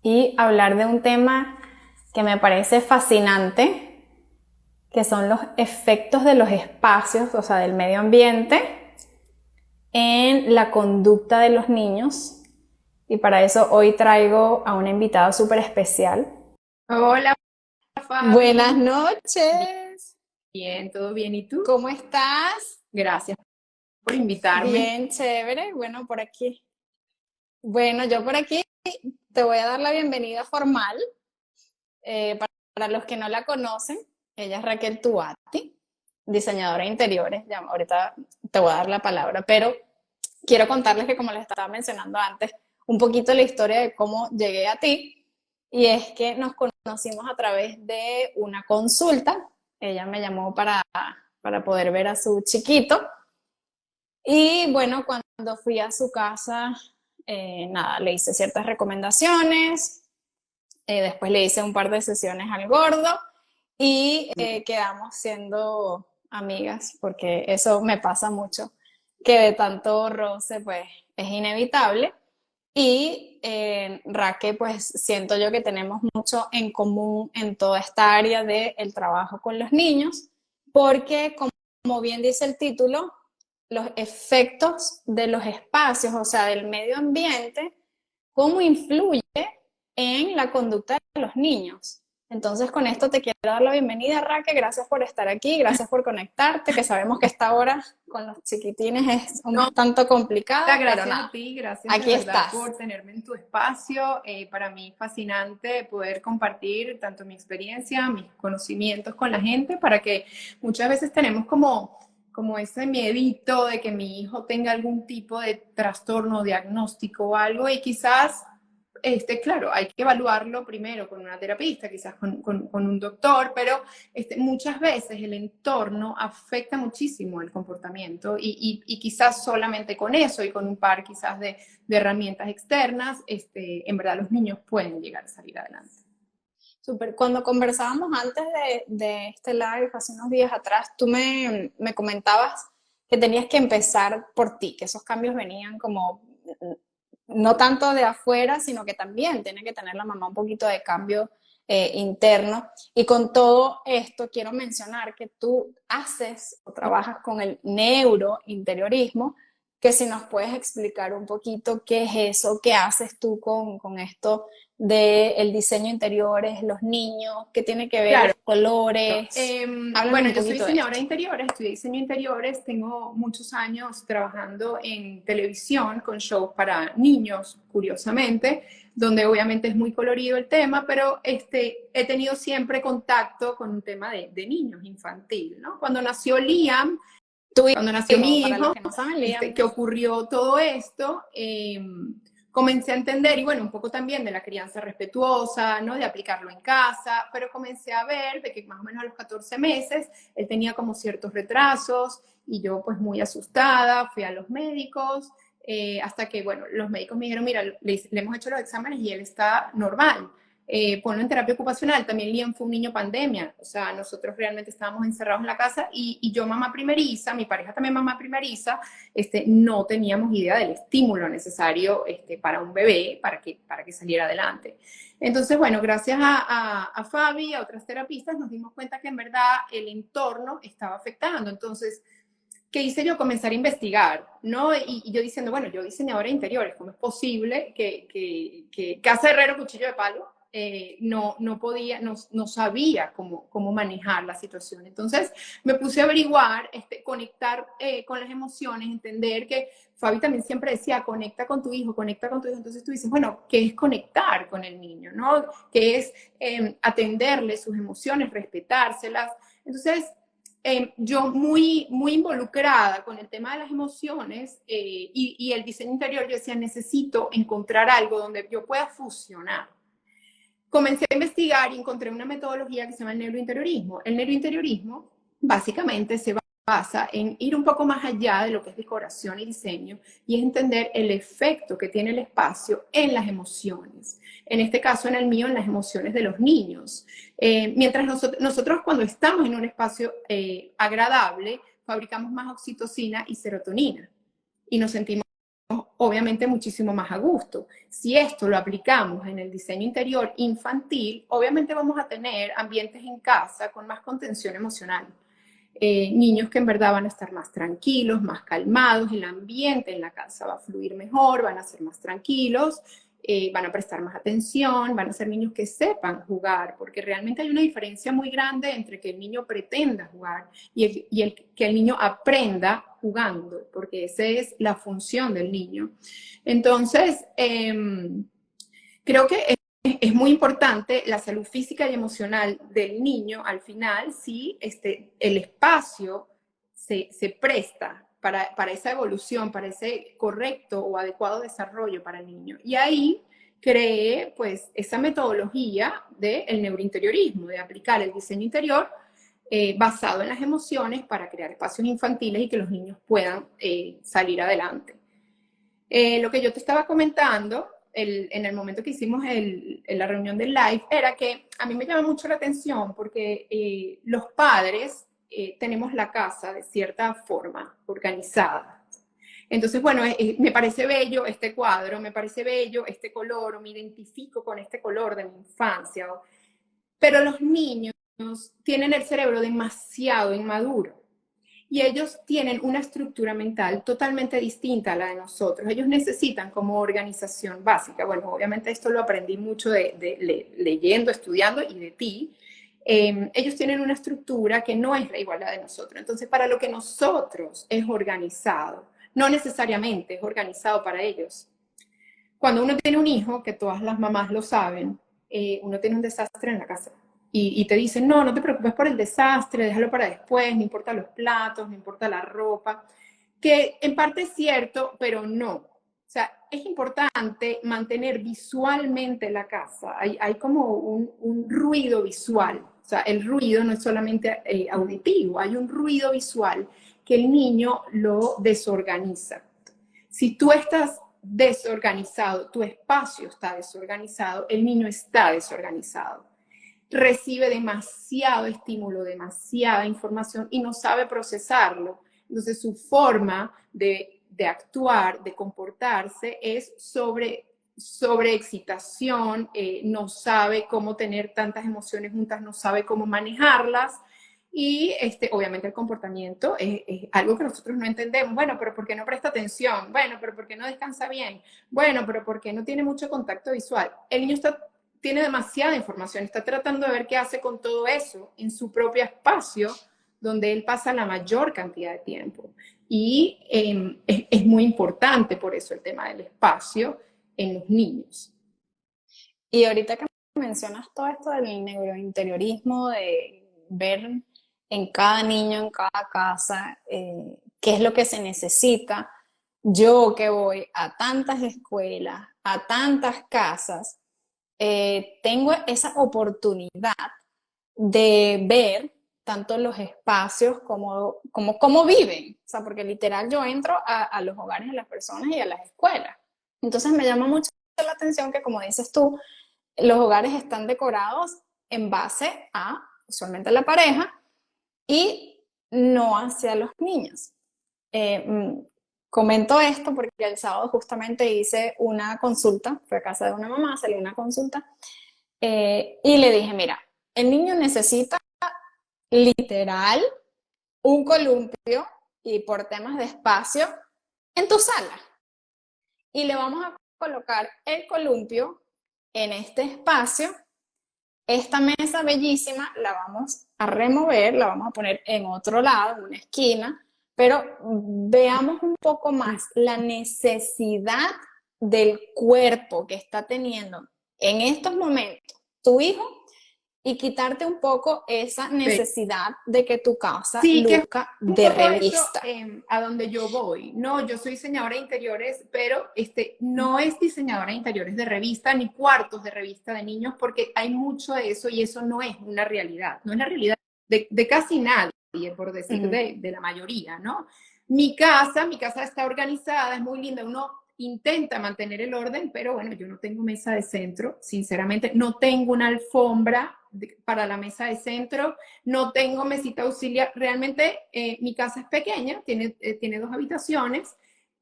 y hablar de un tema que me parece fascinante, que son los efectos de los espacios, o sea, del medio ambiente, en la conducta de los niños. Y para eso hoy traigo a una invitada súper especial. Hola, Buenas Fabi. noches. Bien, todo bien. ¿Y tú? ¿Cómo estás? Gracias por invitarme. Bien, chévere. Bueno, por aquí. Bueno, yo por aquí te voy a dar la bienvenida formal. Para los que no la conocen, ella es Raquel Tuati, diseñadora de interiores. Ya, ahorita te voy a dar la palabra, pero quiero contarles que, como les estaba mencionando antes, un poquito la historia de cómo llegué a ti. Y es que nos conocimos a través de una consulta. Ella me llamó para poder ver a su chiquito. Y bueno, cuando fui a su casa, nada, le hice ciertas recomendaciones. Después le hice un par de sesiones al gordo y quedamos siendo amigas, porque eso me pasa mucho, que de tanto roce pues es inevitable. Y Raque, pues siento yo que tenemos mucho en común en toda esta área del trabajo con los niños, porque como bien dice el título, los efectos de los espacios, o sea, del medio ambiente, cómo influye en la conducta de los niños. Entonces, con esto te quiero dar la bienvenida, Raque. Gracias por estar aquí, gracias por conectarte, que sabemos que esta hora con los chiquitines es No, un tanto complicada, pero gracias a nada, ti, gracias de aquí verdad estás. por tenerme en tu espacio. Para mí fascinante poder compartir tanto mi experiencia, mis conocimientos con la gente, para que muchas veces tenemos como ese miedito de que mi hijo tenga algún tipo de trastorno diagnóstico o algo y quizás claro, hay que evaluarlo primero con una terapista, quizás con un doctor, pero muchas veces el entorno afecta muchísimo el comportamiento y quizás solamente con eso y con un par quizás de herramientas externas, en verdad los niños pueden llegar a salir adelante. Super. Cuando conversábamos antes de este live, hace unos días atrás, tú me comentabas que tenías que empezar por ti, que esos cambios venían como no tanto de afuera, sino que también tiene que tener la mamá un poquito de cambio interno. Y con todo esto quiero mencionar que tú haces o trabajas con el neurointeriorismo, que si nos puedes explicar un poquito qué es eso, qué haces tú con esto del diseño interiores, los niños, qué tiene que ver Claro. los colores. Háblanos Bueno, un yo soy poquito de diseñadora esto. de interiores, estudié diseño de interiores, tengo muchos años trabajando en televisión con shows para niños, curiosamente, donde obviamente es muy colorido el tema, pero he tenido siempre contacto con un tema de niños, infantil, ¿no? Tu Cuando nació hijo, mi para los hijo, que no saben, Liam. que ocurrió todo esto, comencé a entender, y bueno, un poco también de la crianza respetuosa, ¿no? De aplicarlo en casa, pero comencé a ver de que más o menos a los 14 meses él tenía como ciertos retrasos y yo pues muy asustada, fui a los médicos, hasta que, bueno, los médicos me dijeron, mira, le hemos hecho los exámenes y él está normal. Ponlo en terapia ocupacional. También Liam fue un niño pandemia, o sea, nosotros realmente estábamos encerrados en la casa y yo mamá primeriza, mi pareja también mamá primeriza, no teníamos idea del estímulo necesario para un bebé para que saliera adelante. Entonces, bueno, gracias a Fabi, a otras terapistas, nos dimos cuenta que en verdad el entorno estaba afectando. Entonces, ¿qué hice yo? Comenzar a investigar, ¿no? Y yo diciendo, bueno, yo diseñadora de interiores, ¿cómo es posible que casa herrero cuchillo de palo no podía, no sabía cómo manejar la situación? Entonces me puse a averiguar, conectar con las emociones, entender que Fabi también siempre decía, conecta con tu hijo, conecta con tu hijo. Entonces tú dices, bueno, ¿qué es conectar con el niño? ¿No? ¿Qué es atenderle sus emociones, respetárselas? Entonces, yo muy involucrada con el tema de las emociones y el diseño interior, yo decía, necesito encontrar algo donde yo pueda fusionar. Comencé a investigar y encontré una metodología que se llama el neurointeriorismo. El neurointeriorismo básicamente se basa en ir un poco más allá de lo que es decoración y diseño y es entender el efecto que tiene el espacio en las emociones. En este caso, en el mío, en las emociones de los niños. Mientras nosotros cuando estamos en un espacio agradable, fabricamos más oxitocina y serotonina y nos sentimos obviamente muchísimo más a gusto. Si esto lo aplicamos en el diseño interior infantil, obviamente vamos a tener ambientes en casa con más contención emocional. Niños que en verdad van a estar más tranquilos, más calmados, el ambiente en la casa va a fluir mejor, van a ser más tranquilos, van a prestar más atención, van a ser niños que sepan jugar, porque realmente hay una diferencia muy grande entre que el niño pretenda jugar y que el niño aprenda jugando, porque esa es la función del niño. Entonces, creo que es muy importante la salud física y emocional del niño al final si el espacio se presta para esa evolución, para ese correcto o adecuado desarrollo para el niño. Y ahí creé pues esa metodología del neurointeriorismo, de aplicar el diseño interior basado en las emociones para crear espacios infantiles y que los niños puedan salir adelante. Lo que yo te estaba comentando en el momento que hicimos la reunión del live era que a mí me llama mucho la atención porque los padres tenemos la casa de cierta forma organizada. Entonces, bueno, me parece bello este cuadro, me parece bello este color, o me identifico con este color de mi infancia, pero los niños tienen el cerebro demasiado inmaduro. Y ellos tienen una estructura mental totalmente distinta a la de nosotros. Ellos necesitan como organización básica. Bueno, obviamente esto lo aprendí mucho leyendo, estudiando y de ti. Ellos tienen una estructura que no es la igual a la de nosotros. Entonces, para lo que nosotros es organizado, no necesariamente es organizado para ellos. Cuando uno tiene un hijo, que todas las mamás lo saben, uno tiene un desastre en la casa. Y te dicen, no, no te preocupes por el desastre, déjalo para después, no importa los platos, no importa la ropa, que en parte es cierto, pero no. O sea, es importante mantener visualmente la casa. Hay como un ruido visual. O sea, el ruido no es solamente auditivo, hay un ruido visual que el niño lo desorganiza. Si tú estás desorganizado, tu espacio está desorganizado, el niño está desorganizado. Recibe demasiado estímulo, demasiada información y no sabe procesarlo. Entonces su forma de actuar, de comportarse es sobre excitación, no sabe cómo tener tantas emociones juntas, no sabe cómo manejarlas. Y obviamente el comportamiento es algo que nosotros no entendemos. Bueno, pero ¿por qué no presta atención? Bueno, pero ¿por qué no descansa bien? Bueno, pero ¿por qué no tiene mucho contacto visual? El niño tiene demasiada información, está tratando de ver qué hace con todo eso en su propio espacio, donde él pasa la mayor cantidad de tiempo. Y es muy importante por eso el tema del espacio en los niños. Y ahorita que mencionas todo esto del neurointeriorismo, de ver en cada niño, en cada casa, qué es lo que se necesita, yo que voy a tantas escuelas, a tantas casas, tengo esa oportunidad de ver tanto los espacios como cómo viven. O sea, porque literal yo entro a los hogares de las personas y a las escuelas. Entonces me llama mucho la atención que, como dices tú, los hogares están decorados en base a usualmente la pareja y no hacia los niños. Comento esto porque el sábado justamente hice una consulta, fue a casa de una mamá, salió una consulta y le dije, mira, el niño necesita literal un columpio y por temas de espacio en tu sala. Y le vamos a colocar el columpio en este espacio. Esta mesa bellísima la vamos a remover, la vamos a poner en otro lado, en una esquina, pero veamos un poco más la necesidad del cuerpo que está teniendo en estos momentos tu hijo y quitarte un poco esa necesidad de que tu casa luzca de revista. A donde yo voy. No, yo soy diseñadora de interiores, pero no es diseñadora de interiores de revista ni cuartos de revista de niños, porque hay mucho de eso y eso no es una realidad. No es la realidad de casi nadie, por decir de la mayoría, ¿no? Mi casa está organizada, es muy linda, uno intenta mantener el orden, pero bueno, yo no tengo mesa de centro, sinceramente, no tengo una alfombra para la mesa de centro, no tengo mesita auxiliar, realmente mi casa es pequeña, tiene 2 habitaciones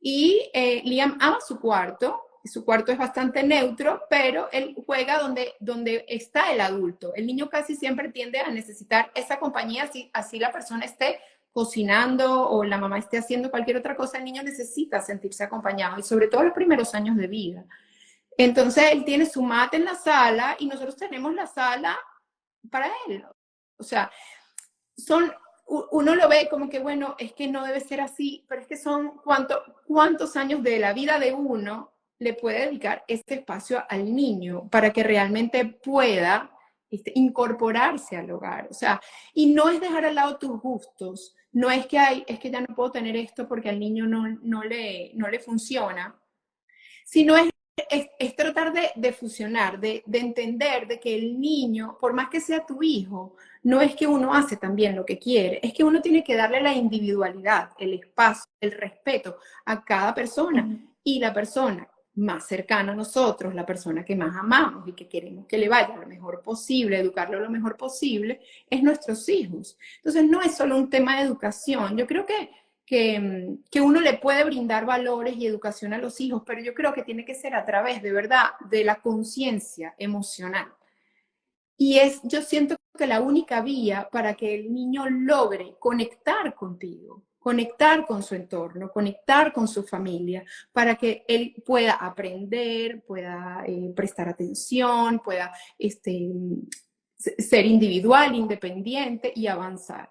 Y Liam ama su cuarto es bastante neutro, pero él juega donde está el adulto. El niño casi siempre tiende a necesitar esa compañía, así la persona esté cocinando o la mamá esté haciendo cualquier otra cosa, el niño necesita sentirse acompañado, y sobre todo los primeros años de vida. Entonces él tiene su mate en la sala y nosotros tenemos la sala para él. O sea, uno lo ve como que, bueno, es que no debe ser así, pero es que son cuántos años de la vida de uno le puede dedicar este espacio al niño para que realmente pueda incorporarse al hogar. O sea, y no es dejar al lado tus gustos, no es que es que ya no puedo tener esto porque al niño no le funciona, sino es tratar de fusionar, de entender de que el niño, por más que sea tu hijo, no es que uno hace también lo que quiere, es que uno tiene que darle la individualidad, el espacio, el respeto a cada persona, y la persona más cercana a nosotros, la persona que más amamos y que queremos que le vaya lo mejor posible, educarlo lo mejor posible, es nuestros hijos. Entonces no es solo un tema de educación, yo creo que uno le puede brindar valores y educación a los hijos, pero yo creo que tiene que ser a través, de verdad, de la conciencia emocional. Y yo siento que la única vía para que el niño logre conectar contigo, conectar con su entorno, conectar con su familia, para que él pueda aprender, pueda prestar atención, pueda ser individual, independiente y avanzar.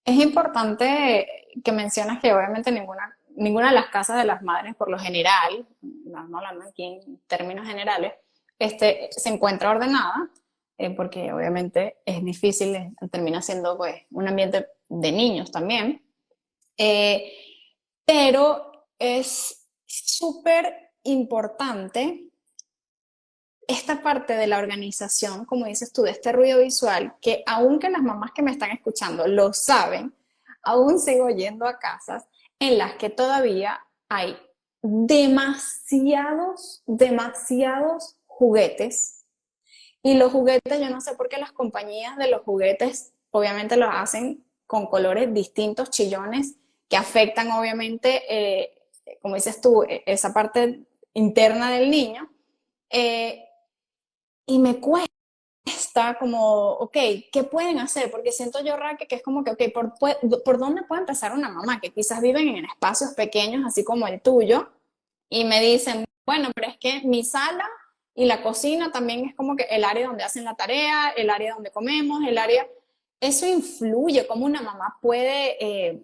Es importante que mencionas que obviamente ninguna de las casas de las madres, por lo general, no hablando aquí en términos generales, se encuentra ordenada, porque obviamente es difícil, termina siendo pues un ambiente de niños también, eh, pero es súper importante esta parte de la organización, como dices tú, de este ruido visual, que aunque las mamás que me están escuchando lo saben, aún sigo yendo a casas en las que todavía hay demasiados juguetes. Y los juguetes, yo no sé por qué las compañías de los juguetes obviamente los hacen con colores distintos, chillones, que afectan obviamente, como dices tú, esa parte interna del niño. Eh, y me cuesta como, ok, ¿qué pueden hacer? Porque siento yo, Raque, que es como que, ok, ¿por dónde puede empezar una mamá que quizás viven en espacios pequeños, así como el tuyo, y me dicen, bueno, pero es que mi sala y la cocina también es como que el área donde hacen la tarea, el área donde comemos, el área... Eso influye, cómo una mamá puede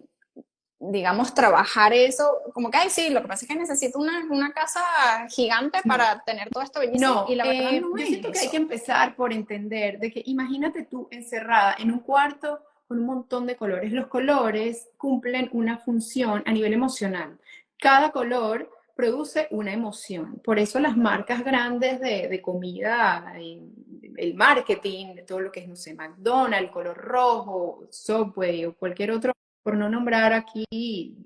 digamos, trabajar eso, como que, ay, sí, lo que pasa es que necesito una casa gigante No. para tener todo esto bellísimo, No, y la verdad no yo es siento que hay que eso. empezar por entender de que imagínate tú encerrada en un cuarto con un montón de colores. Los colores cumplen una función a nivel emocional. Cada color produce una emoción. Por eso las marcas grandes de comida, el marketing, de todo lo que es, no sé, McDonald's, color rojo, Subway o cualquier otro, por no nombrar aquí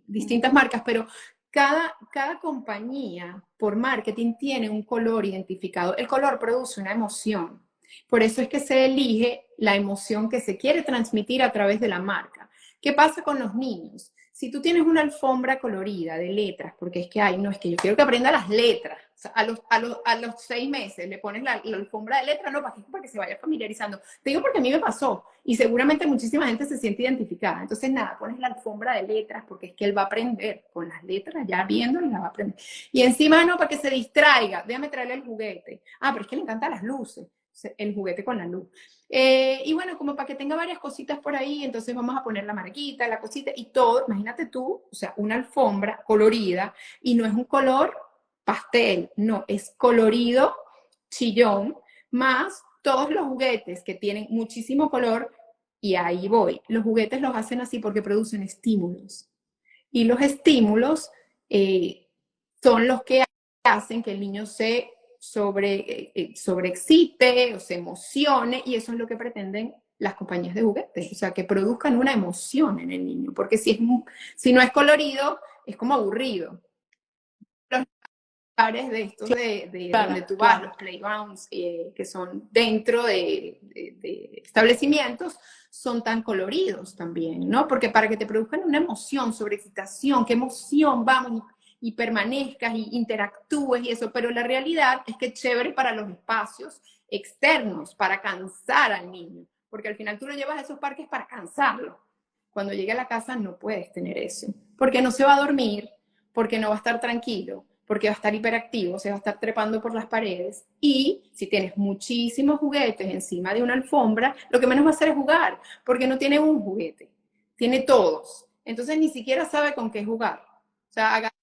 distintas marcas, pero cada compañía por marketing tiene un color identificado. El color produce una emoción. Por eso es que se elige la emoción que se quiere transmitir a través de la marca. ¿Qué pasa con los niños? Si tú tienes una alfombra colorida de letras, porque es que, ay, no, es que yo quiero que aprenda las letras. O sea, a los 6 meses le pones la alfombra de letras, no, para que se vaya familiarizando. Te digo porque a mí me pasó y seguramente muchísima gente se siente identificada. Entonces, nada, pones la alfombra de letras porque es que él va a aprender con las letras, ya viendo, la va a aprender. Y encima, no, para que se distraiga, déjame traerle el juguete. Ah, pero es que le encantan las luces, el juguete con la luz. Y bueno, como para que tenga varias cositas por ahí, entonces vamos a poner la marquita, la cosita y todo. Imagínate tú, o sea, una alfombra colorida y no es un color pastel, no, es colorido, chillón, más todos los juguetes que tienen muchísimo color. Y ahí voy. Los juguetes los hacen así porque producen estímulos. Y los estímulos son los que hacen que el niño se sobreexcite o se emocione, y eso es lo que pretenden las compañías de juguetes, o sea, que produzcan una emoción en el niño, porque si no es colorido, es como aburrido. Los lugares de estos de donde Claro, tú vas, claro. los playgrounds, que son dentro de establecimientos, son tan coloridos también, ¿no? Porque para que te produzcan una emoción, sobreexcitación, qué emoción, vamos, y permanezcas y interactúes y eso, pero la realidad es que es chévere para los espacios externos, para cansar al niño, porque al final tú lo llevas a esos parques para cansarlo. Cuando llegue a la casa no puedes tener eso, porque no se va a dormir, porque no va a estar tranquilo, porque va a estar hiperactivo, se va a estar trepando por las paredes. Y si tienes muchísimos juguetes encima de una alfombra, lo que menos va a hacer es jugar, porque no tiene un juguete, tiene todos. Entonces ni siquiera sabe con qué jugar. O sea, agarra,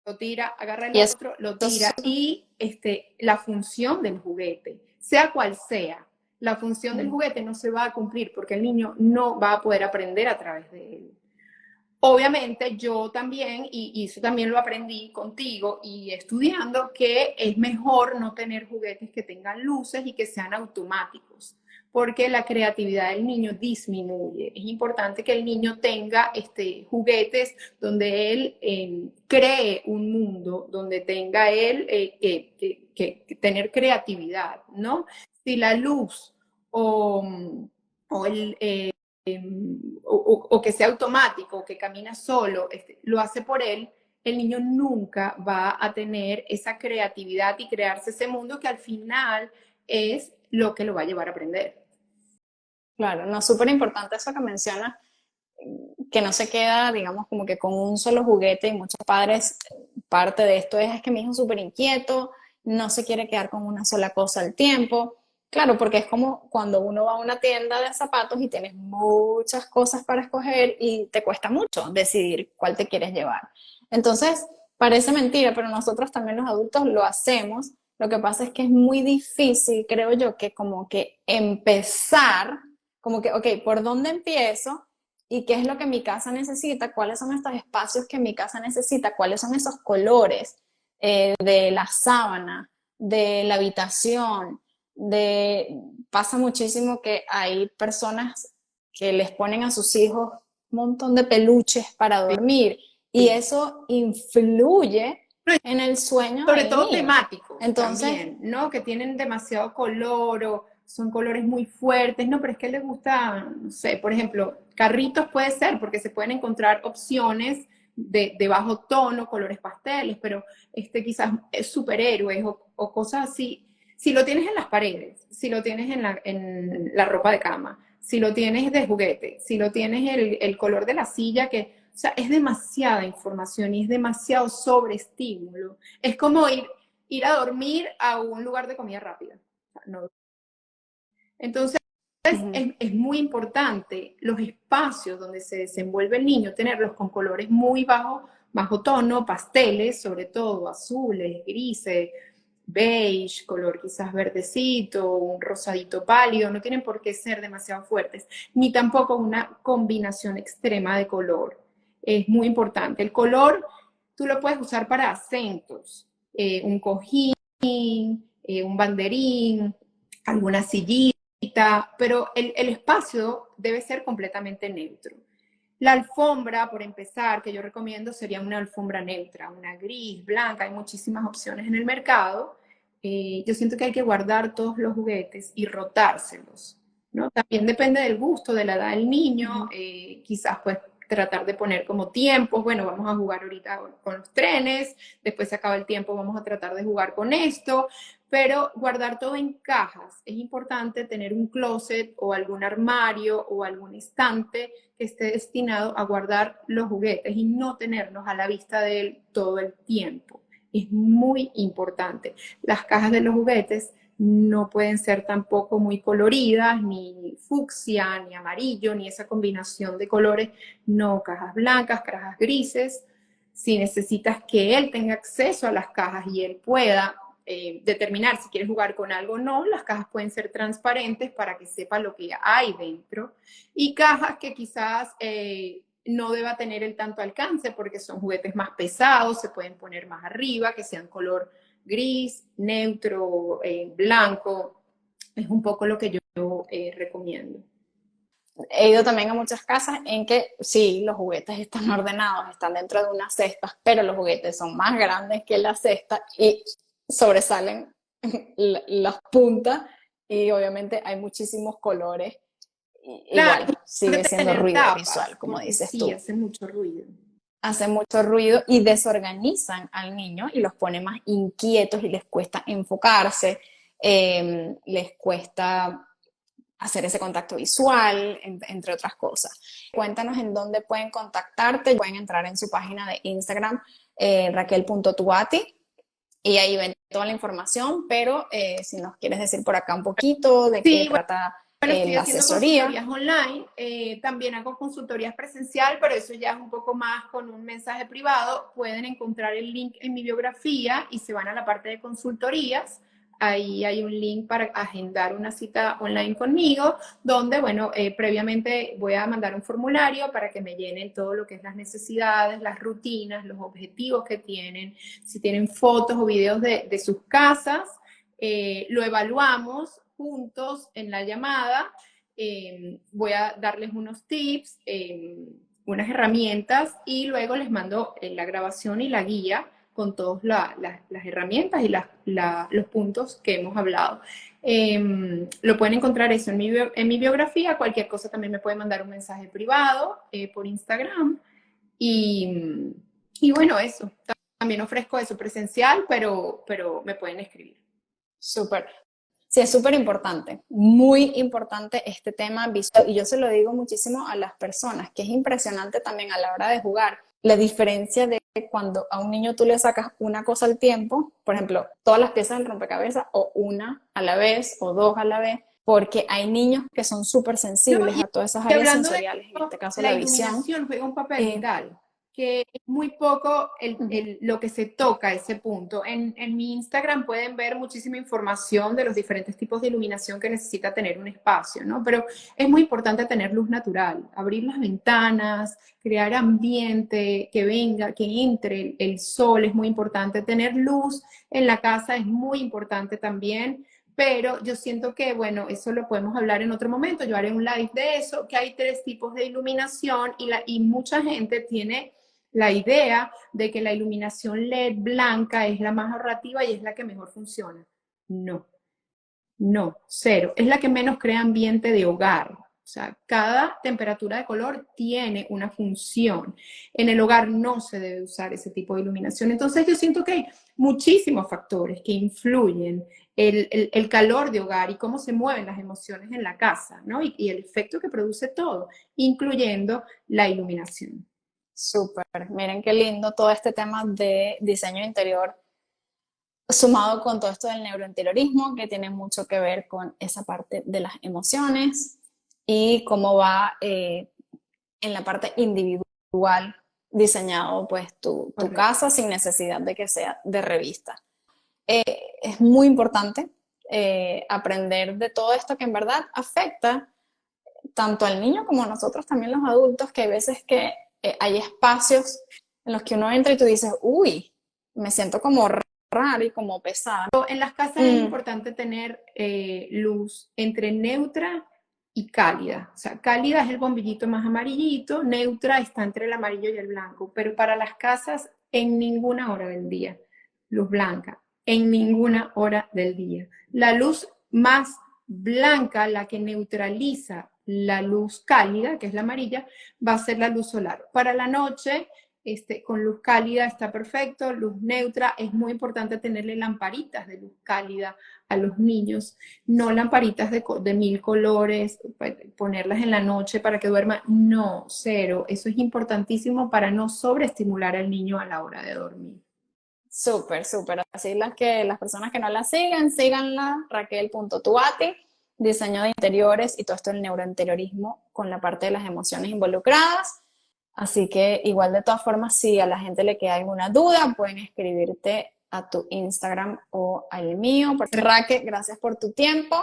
lo tira, agarra el Y eso, otro, lo tira. Y la función del juguete, sea cual sea, la función del juguete no se va a cumplir porque el niño no va a poder aprender a través de él. Obviamente yo también, y eso también lo aprendí contigo y estudiando, que es mejor no tener juguetes que tengan luces y que sean automáticos, porque la creatividad del niño disminuye. Es importante que el niño tenga juguetes donde él cree un mundo, donde tenga él que tener creatividad, ¿no? Si la luz o o que sea automático, o que camina solo, lo hace por él, el niño nunca va a tener esa creatividad y crearse ese mundo que al final es lo que lo va a llevar a aprender. claro, no, súper importante eso que mencionas, que no se queda, digamos, como que con un solo juguete y muchos padres, parte de esto es que mi hijo es súper inquieto, no se quiere quedar con una sola cosa al tiempo. Claro, porque es como cuando uno va a una tienda de zapatos y tienes muchas cosas para escoger y te cuesta mucho decidir cuál te quieres llevar. Entonces, parece mentira, pero nosotros también los adultos lo hacemos. Lo que pasa es que es muy difícil, creo yo, que como que empezar, como que, ok, ¿por dónde empiezo? ¿Y qué es lo que mi casa necesita? ¿Cuáles son estos espacios que mi casa necesita? ¿Cuáles son esos colores de la sábana, de la habitación? Pasa muchísimo que hay personas que les ponen a sus hijos un montón de peluches para dormir y Sí. eso influye en el sueño Sobre del todo niño. temáticos Entonces, también, ¿no? Que tienen demasiado color o son colores muy fuertes, no, pero es que les gusta, no sé, por ejemplo, carritos puede ser, porque se pueden encontrar opciones de bajo tono, colores pasteles, pero quizás superhéroes o cosas así. Si lo tienes en las paredes, si lo tienes en la ropa de cama, si lo tienes de juguete, si lo tienes el color de la silla, que, o sea, es demasiada información y es demasiado sobreestímulo. Es como ir a dormir a un lugar de comida rápida. O sea, no. Entonces, es muy importante los espacios donde se desenvuelve el niño, tenerlos con colores muy bajo tono, pasteles, sobre todo azules, grises, beige, color quizás verdecito, un rosadito pálido, no tienen por qué ser demasiado fuertes, ni tampoco una combinación extrema de color. Es muy importante. El color tú lo puedes usar para acentos, un cojín, un banderín, alguna sillita, pero el espacio debe ser completamente neutro. La alfombra, por empezar, que yo recomiendo sería una alfombra neutra, una gris, blanca, hay muchísimas opciones en el mercado. Yo siento que hay que guardar todos los juguetes y rotárselos, ¿no? También depende del gusto, de la edad del niño, quizás pues tratar de poner como tiempos, bueno, vamos a jugar ahorita con los trenes, después se acaba el tiempo, vamos a tratar de jugar con esto, pero guardar todo en cajas. Es importante tener un closet o algún armario o algún estante que esté destinado a guardar los juguetes y no tenerlos a la vista de él todo el tiempo. Es muy importante. Las cajas de los juguetes no pueden ser tampoco muy coloridas, ni fucsia, ni amarillo, ni esa combinación de colores. No, cajas blancas, cajas grises. Si necesitas que él tenga acceso a las cajas y él pueda determinar si quieres jugar con algo o no, las cajas pueden ser transparentes para que sepa lo que hay dentro. Y cajas que quizás no deba tener el tanto alcance porque son juguetes más pesados, se pueden poner más arriba, que sean color gris, neutro, blanco. Es un poco lo que yo recomiendo. he ido también a muchas casas en que sí, los juguetes están ordenados, están dentro de unas cestas, pero los juguetes son más grandes que la cesta y sobresalen las puntas y obviamente hay muchísimos colores. Claro, Igual, sigue importante siendo tener ruido visual, tapas, como porque dices sí, tú. hace mucho ruido. hacen mucho ruido y desorganizan al niño y los pone más inquietos y les cuesta enfocarse, les cuesta hacer ese contacto visual, entre otras cosas. Cuéntanos en dónde pueden contactarte. Pueden entrar en su página de Instagram, raquel.tuati, y ahí ven toda la información, pero si nos quieres decir por acá un poquito de qué Sí, trata bueno, estoy la haciendo asesoría. consultorías online, también hago consultorías presencial, pero eso ya es un poco más con un mensaje privado. Pueden encontrar el link en mi biografía y se van a la parte de consultorías. Ahí hay un link para agendar una cita online conmigo, donde, bueno, previamente voy a mandar un formulario para que me llenen todo lo que es las necesidades, las rutinas, los objetivos que tienen, si tienen fotos o videos de sus casas. Lo evaluamos juntos en la llamada. Voy a darles unos tips, unas herramientas, y luego les mando la grabación y la guía con todas las herramientas y los puntos que hemos hablado. Lo pueden encontrar eso en mi biografía. Cualquier cosa también me pueden mandar un mensaje privado por Instagram. Y bueno, eso. También ofrezco eso presencial, pero me pueden escribir. Súper. Sí, es súper importante, muy importante este tema visual, y yo se lo digo muchísimo a las personas, que es impresionante también a la hora de jugar, la diferencia de cuando a un niño tú le sacas una cosa al tiempo, por ejemplo, todas las piezas del rompecabezas, o una a la vez, o dos a la vez, porque hay niños que son súper No, sensibles a todas esas y áreas hablando de sensoriales, en eso, este caso la la visión. iluminación juega un papel Eh, vital, que es muy poco uh-huh. lo que se toca ese punto. En mi Instagram pueden ver muchísima información de los diferentes tipos de iluminación que necesita tener un espacio, ¿no? Pero es muy importante tener luz natural, abrir las ventanas, crear ambiente, que venga, que entre el sol, es muy importante. Tener luz en la casa es muy importante también. Pero yo siento que, bueno, eso lo podemos hablar en otro momento. Yo haré un live de eso, que hay 3 tipos de iluminación, y mucha gente tiene la idea de que la iluminación LED blanca es la más ahorrativa y es la que mejor funciona. No, no, cero. Es la que menos crea ambiente de hogar. O sea, cada temperatura de color tiene una función. En el hogar no se debe usar ese tipo de iluminación. Entonces yo siento que hay muchísimos factores que influyen el calor de hogar y cómo se mueven las emociones en la casa, ¿no? Y el efecto que produce todo, incluyendo la iluminación. Súper, miren qué lindo todo este tema de diseño interior, sumado con todo esto del neurointeriorismo, que tiene mucho que ver con esa parte de las emociones y cómo va en la parte individual diseñado pues tu casa sin necesidad de que sea de revista. Es muy importante aprender de todo esto que en verdad afecta tanto al niño como a nosotros también los adultos, que hay veces que hay espacios en los que uno entra y tú dices, uy, me siento como rara y como pesada. En las casas es importante tener luz entre neutra y cálida. O sea, cálida es el bombillito más amarillito, neutra está entre el amarillo y el blanco, pero para las casas en ninguna hora del día. Luz blanca, en ninguna hora del día. La luz más blanca, la que neutraliza la luz cálida, que es la amarilla, va a ser la luz solar. Para la noche, con luz cálida está perfecto, luz neutra. Es muy importante tenerle lamparitas de luz cálida a los niños, no lamparitas de 1000 colores, ponerlas en la noche para que duerma, no, cero. Eso es importantísimo para no sobreestimular al niño a la hora de dormir. Súper, súper. Así las personas que no la sigan, síganla, raquel.tuati, diseño de interiores y todo esto del neurointeriorismo con la parte de las emociones involucradas. Así que igual de todas formas, si a la gente le queda alguna duda, pueden escribirte a tu Instagram o al mío. Raquel, gracias por tu tiempo.